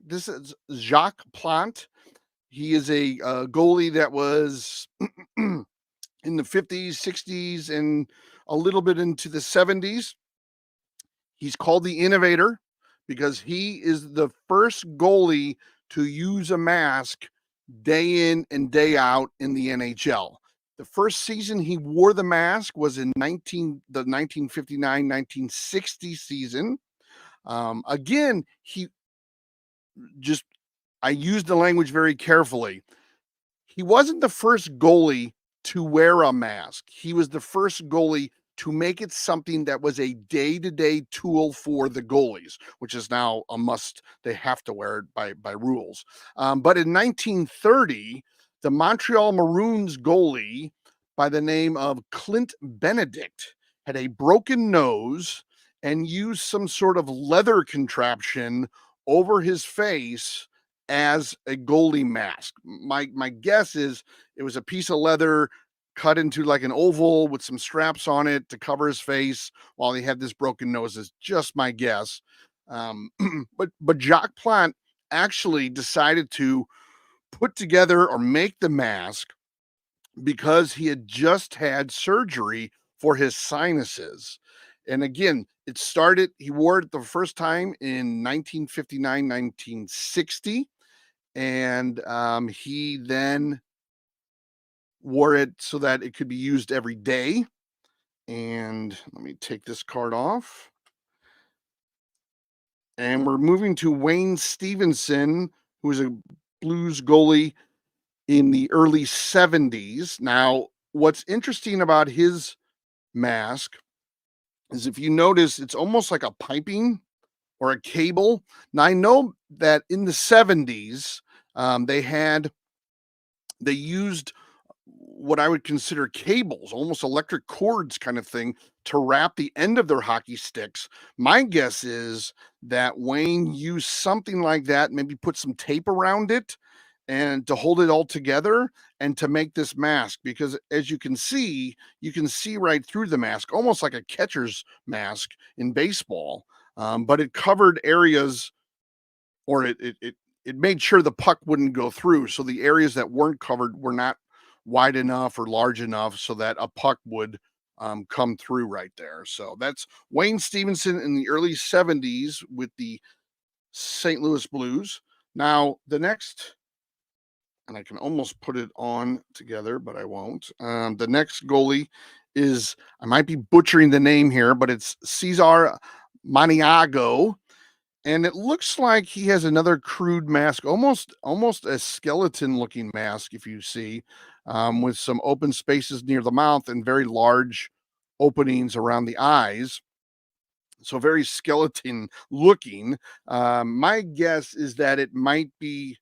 This is Jacques Plante. He is a goalie that was in the 50s, 60s, and a little bit into the 70s. He's called the innovator because he is the first goalie to use a mask day in and day out in the NHL. The first season he wore the mask was in the 1959-1960 season. Again, he just I used the language very carefully. He wasn't the first goalie to wear a mask. He was the first goalie to make it something that was a day-to-day tool for the goalies, which is now a must. They have to wear it by rules. But in 1930, the Montreal Maroons goalie by the name of Clint Benedict had a broken nose and used some sort of leather contraption over his face as a goalie mask. My guess is it was a piece of leather cut into like an oval with some straps on it to cover his face while he had this broken nose. Is just my guess. But Jacques Plante actually decided to put together or make the mask because he had just had surgery for his sinuses. And again, he wore it the first time in 1959, 1960. And he then wore it so that it could be used every day. And let me take this card off. And we're moving to Wayne Stevenson, who was a Blues goalie in the early 70s. Now, what's interesting about his mask is if you notice, it's almost like a piping or a cable. Now, I know that in the 70s, they used what I would consider cables, almost electric cords kind of thing, to wrap the end of their hockey sticks. My guess is that Wayne used something like that, maybe put some tape around it and to hold it all together and to make this mask, because as you can see right through the mask, almost like a catcher's mask in baseball. But it covered areas, or it made sure the puck wouldn't go through. So the areas that weren't covered were not wide enough or large enough so that a puck would come through right there. So that's Wayne Stevenson in the early 70s with the St. Louis Blues. Now, the next, and I can almost put it on together, but I won't. The next goalie is, I might be butchering the name here, but it's Cesar Maniago. And it looks like he has another crude mask, almost a skeleton looking mask, if you see, with some open spaces near the mouth and very large openings around the eyes. So very skeleton looking. My guess is that it might be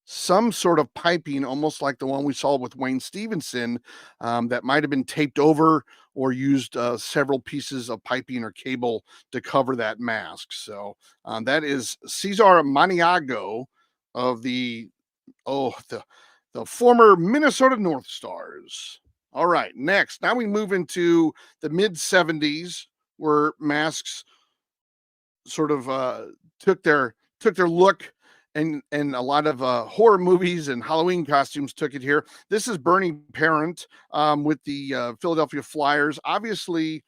some sort of piping, almost like the one we saw with Wayne Stevenson, that might have been taped over or used several pieces of piping or cable to cover that mask. So that is Cesar Maniago of the former Minnesota North Stars. All right, next, now we move into the mid 70s, where masks sort of took their look, and a lot of horror movies and Halloween costumes took it here. This is Bernie Parent with the Philadelphia Flyers. Obviously,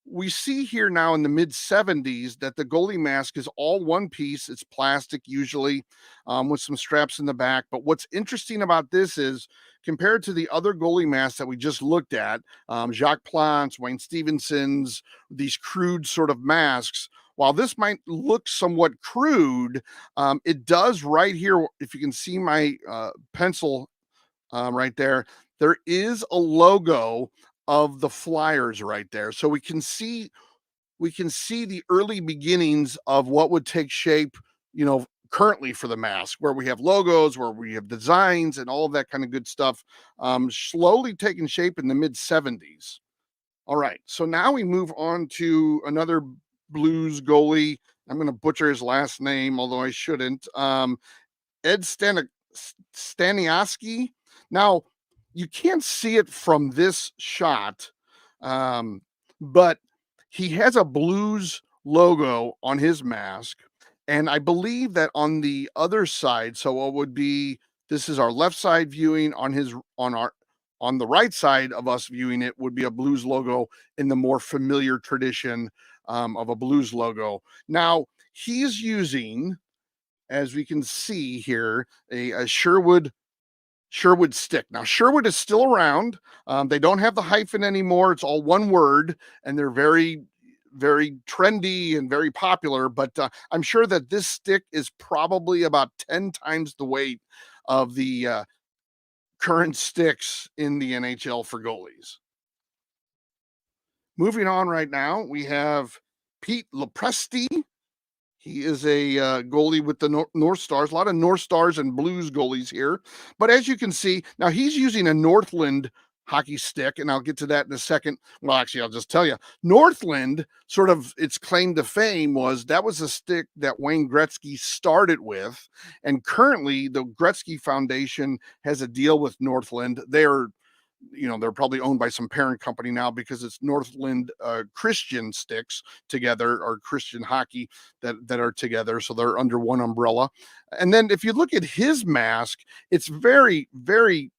we see here now in the mid 70s that the goalie mask is all one piece. It's plastic usually, with some straps in the back. But what's interesting about this is, compared to the other goalie masks that we just looked at, Jacques Plante's, Wayne Stevenson's, these crude sort of masks, while this might look somewhat crude, it does right here. If you can see my pencil right there, there is a logo of the Flyers right there. So we can see the early beginnings of what would take shape, currently for the mask, where we have logos, where we have designs and all of that kind of good stuff, slowly taking shape in the mid 70s. All right. So now we move on to another Blues goalie. I'm going to butcher his last name, although I shouldn't. Ed Staniowski. Now, you can't see it from this shot, but he has a Blues logo on his mask, And I believe that on the other side, so what would be, this is our left side viewing, on the right side of us viewing it would be a Blues logo in the more familiar tradition of a Blues logo. Now he's using, as we can see here, a Sherwood stick. Now, Sherwood is still around. They don't have the hyphen anymore. It's all one word, and they're very, very trendy and very popular. But I'm sure that this stick is probably about 10 times the weight of the current sticks in the NHL for goalies. Moving on right now, we have Pete Lepresti. He is a goalie with the North Stars. A lot of North Stars and Blues goalies here. But as you can see, now he's using a Northland hockey stick, and I'll get to that in a second. Well, actually, I'll just tell you. Northland, sort of its claim to fame was that was a stick that Wayne Gretzky started with. And currently, the Gretzky Foundation has a deal with Northland. They're probably owned by some parent company now because it's Northland Christian sticks together, or Christian hockey that are together, so they're under one umbrella. And then if you look at his mask, it's very, very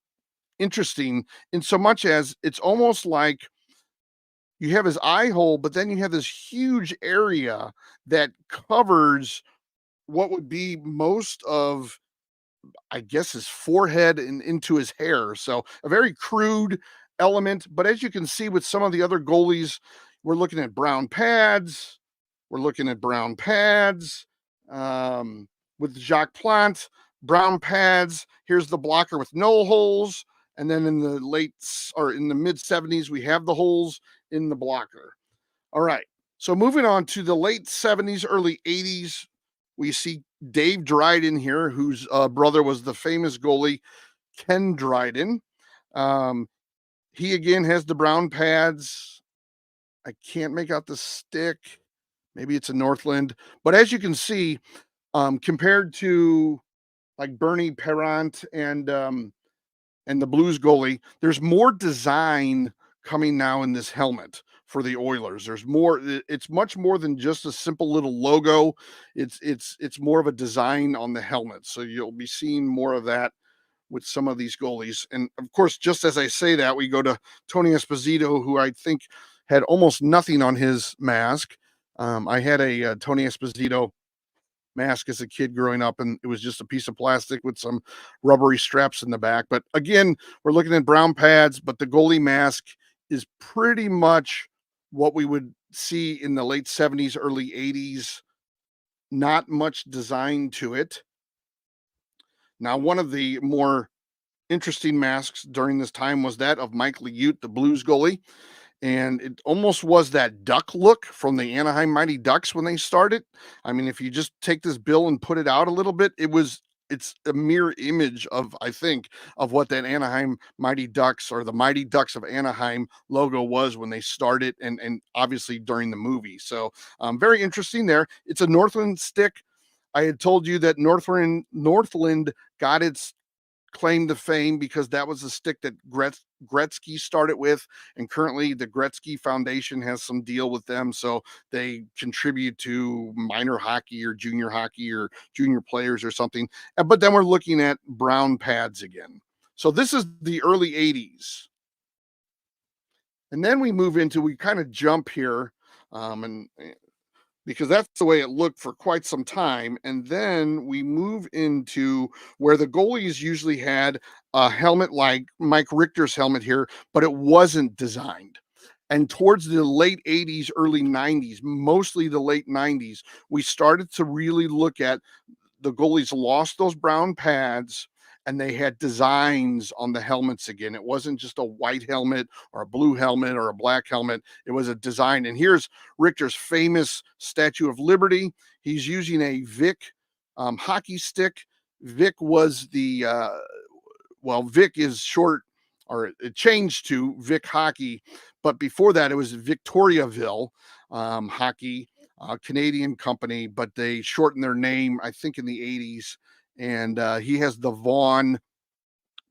interesting in so much as it's almost like you have his eye hole, but then you have this huge area that covers what would be most of, I guess, his forehead and into his hair. So a very crude element. But as you can see with some of the other goalies, we're looking at brown pads. We're looking at brown pads. With Jacques Plante, brown pads. Here's the blocker with no holes. And then in the mid 70s, we have the holes in the blocker. All right. So moving on to the late 70s, early 80s, we see Dave Dryden here, whose brother was the famous goalie Ken Dryden. He again has the brown pads. I can't make out the stick. Maybe it's a Northland. But as you can see, compared to like Bernie Parent and the Blues goalie, there's more design coming now in this helmet for the Oilers. There's more. It's much more than just a simple little logo. It's more of a design on the helmet. So you'll be seeing more of that with some of these goalies. And of course, just as I say that, we go to Tony Esposito, who I think had almost nothing on his mask. I had a Tony Esposito mask as a kid growing up, and it was just a piece of plastic with some rubbery straps in the back. But again, we're looking at brown pads, but the goalie mask is pretty much what we would see in the late 70s, early 80s. Not much design to it. Now, one of the more interesting masks during this time was that of Mike Liute, the Blues goalie. And it almost was that duck look from the Anaheim Mighty Ducks when they started. I mean, if you just take this bill and put it out a little bit, it's a mirror image of, I think, of what that Anaheim Mighty Ducks, or the Mighty Ducks of Anaheim logo was when they started, and obviously during the movie. So very interesting there. It's a Northland stick. I had told you that Northland got its claim to fame because that was a stick that Gretzky started with, and currently the Gretzky Foundation has some deal with them, so they contribute to minor hockey or junior players or something. But then we're looking at brown pads again. So this is the early 80s. And then we kind of jump here, and because that's the way it looked for quite some time. And then we move into where the goalies usually had a helmet like Mike Richter's helmet here, but it wasn't designed. And towards the late 80s, early 90s, mostly the late 90s, we started to really look at the goalies lost those brown pads, and they had designs on the helmets again. It wasn't just a white helmet or a blue helmet or a black helmet. It was a design. And here's Richter's famous Statue of Liberty. He's using a Vic hockey stick. Vic was Vic is short, or it changed to Vic Hockey, but before that it was Victoriaville Hockey, Canadian company, but they shortened their name, I think, in the 80s. And he has the Vaughn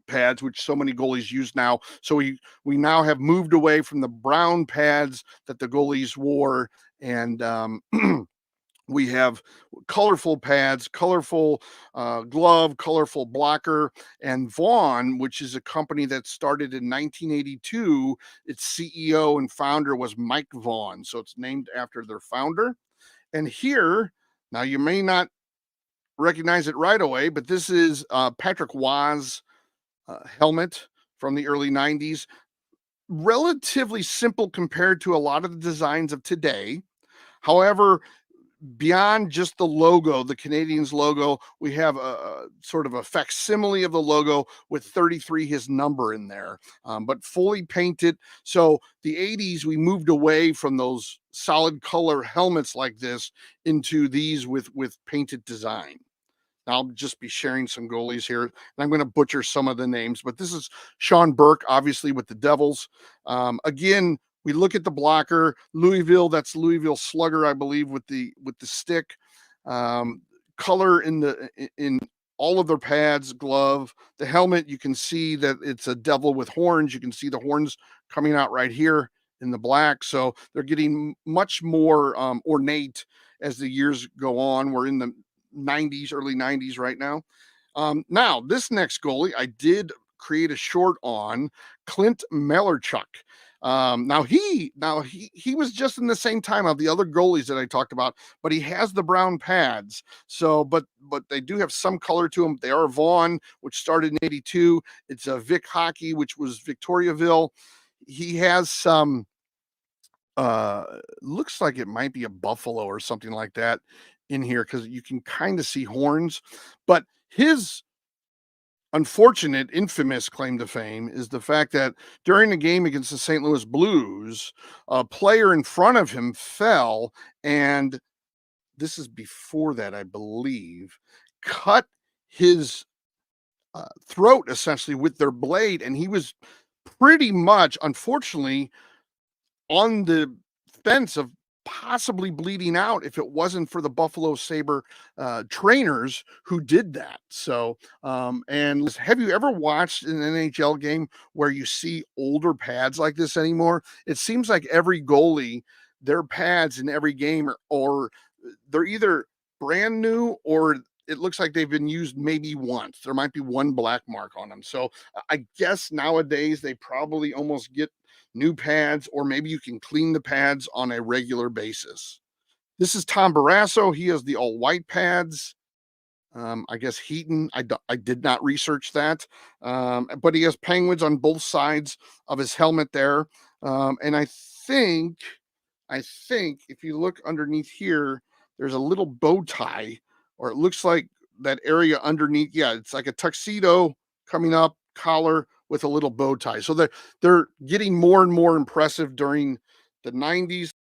pads, which so many goalies use now. So we now have moved away from the brown pads that the goalies wore, and We have colorful pads, colorful glove, colorful blocker, and Vaughn, which is a company that started in 1982. Its CEO and founder was Mike Vaughn, so it's named after their founder. And here, now you may not recognize it right away, but this is Patrick Waugh's helmet from the early 90s. Relatively simple compared to a lot of the designs of today. However, beyond just the logo, the Canadiens logo, we have a sort of a facsimile of the logo with 33, his number in there, but fully painted. So the 80s, we moved away from those solid color helmets like this into these with painted design. I'll just be sharing some goalies here, and I'm going to butcher some of the names, but this is Sean Burke, obviously with the Devils. Again, we look at the blocker, Louisville. That's Louisville Slugger, I believe, with the stick. Color in all of their pads, glove, the helmet. You can see that it's a devil with horns. You can see the horns coming out right here in the black. So they're getting much more ornate as the years go on. We're in the 90s, early 90s right now. Now, this next goalie, I did create a short on Clint Malarchuk. Now he was just in the same time of the other goalies that I talked about, but he has the brown pads. So, but they do have some color to them. They are Vaughn, which started in 82. It's a Vic Hockey, which was Victoriaville. He has some looks like it might be a buffalo or something like that in here because you can kind of see horns. But his unfortunate, infamous claim to fame is the fact that during the game against the St. Louis Blues, a player in front of him fell, and this is before that, I believe, cut his throat essentially with their blade, and he was pretty much, unfortunately, on the fence of possibly bleeding out if it wasn't for the Buffalo Sabre trainers who did that. So, and have you ever watched an NHL game where you see older pads like this anymore? It seems like every goalie, their pads in every game or they're either brand new or it looks like they've been used maybe once. There might be one black mark on them. So I guess nowadays they probably almost get new pads, or maybe you can clean the pads on a regular basis. This is Tom Barrasso. He has the all white pads. I guess Heaton. I did not research that, but he has penguins on both sides of his helmet there. And I think if you look underneath here, there's a little bow tie, or it looks like that area underneath. Yeah, it's like a tuxedo coming up, collar with a little bow tie. So they're getting more and more impressive during the 90s.